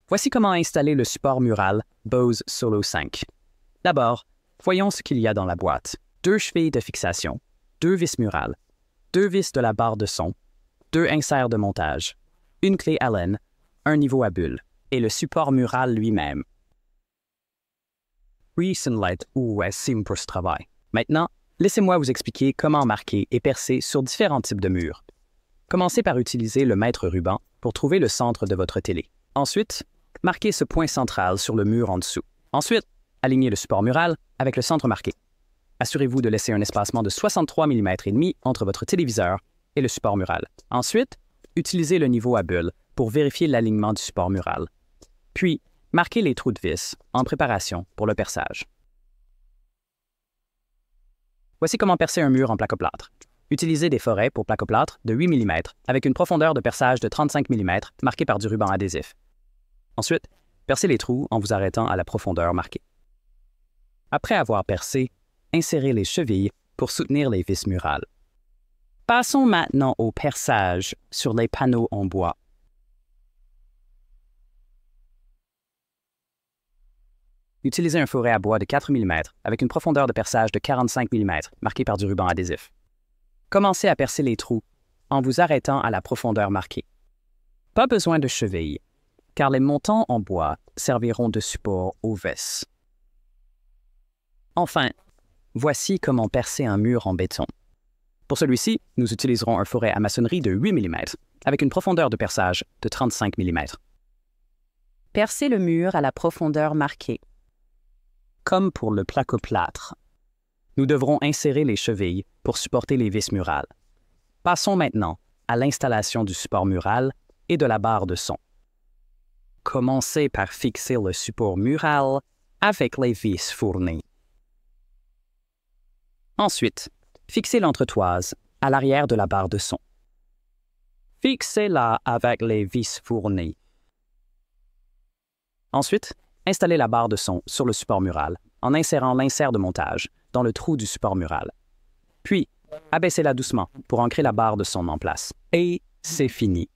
Voici comment installer le support mural Bose Solo 5. D'abord, voyons ce qu'il y a dans la boîte. 2 chevilles de fixation, 2 vis murales, 2 vis de la barre de son, 2 inserts de montage, une clé Allen, un niveau à bulles et le support mural lui-même. Oui, c'est une lettre ou sim pour ce travail. Maintenant, laissez-moi vous expliquer comment marquer et percer sur différents types de murs. Commencez par utiliser le mètre ruban pour trouver le centre de votre télé. Ensuite, marquez ce point central sur le mur en dessous. Ensuite, alignez le support mural avec le centre marqué. Assurez-vous de laisser un espacement de 63 mm et demi entre votre téléviseur et le support mural. Ensuite, utilisez le niveau à bulles pour vérifier l'alignement du support mural. Puis, marquez les trous de vis en préparation pour le perçage. Voici comment percer un mur en placoplâtre. Utilisez des forêts pour placoplâtre de 8 mm avec une profondeur de perçage de 35 mm marquée par du ruban adhésif. Ensuite, percez les trous en vous arrêtant à la profondeur marquée. Après avoir percé, insérez les chevilles pour soutenir les vis murales. Passons maintenant au perçage sur les panneaux en bois. Utilisez un fourret à bois de 4 mm avec une profondeur de perçage de 45 mm marquée par du ruban adhésif. Commencez à percer les trous en vous arrêtant à la profondeur marquée. Pas besoin de chevilles, car les montants en bois serviront de support aux vis. Enfin, voici comment percer un mur en béton. Pour celui-ci, nous utiliserons un fourret à maçonnerie de 8 mm avec une profondeur de perçage de 35 mm. Percez le mur à la profondeur marquée. Comme pour le placoplâtre, nous devrons insérer les chevilles pour supporter les vis murales. Passons maintenant à l'installation du support mural et de la barre de son. Commencez par fixer le support mural avec les vis fournies. Ensuite, fixez l'entretoise à l'arrière de la barre de son. Fixez-la avec les vis fournies. Ensuite, installez la barre de son sur le support mural en insérant l'insert de montage dans le trou du support mural. Puis, abaissez-la doucement pour ancrer la barre de son en place. Et c'est fini.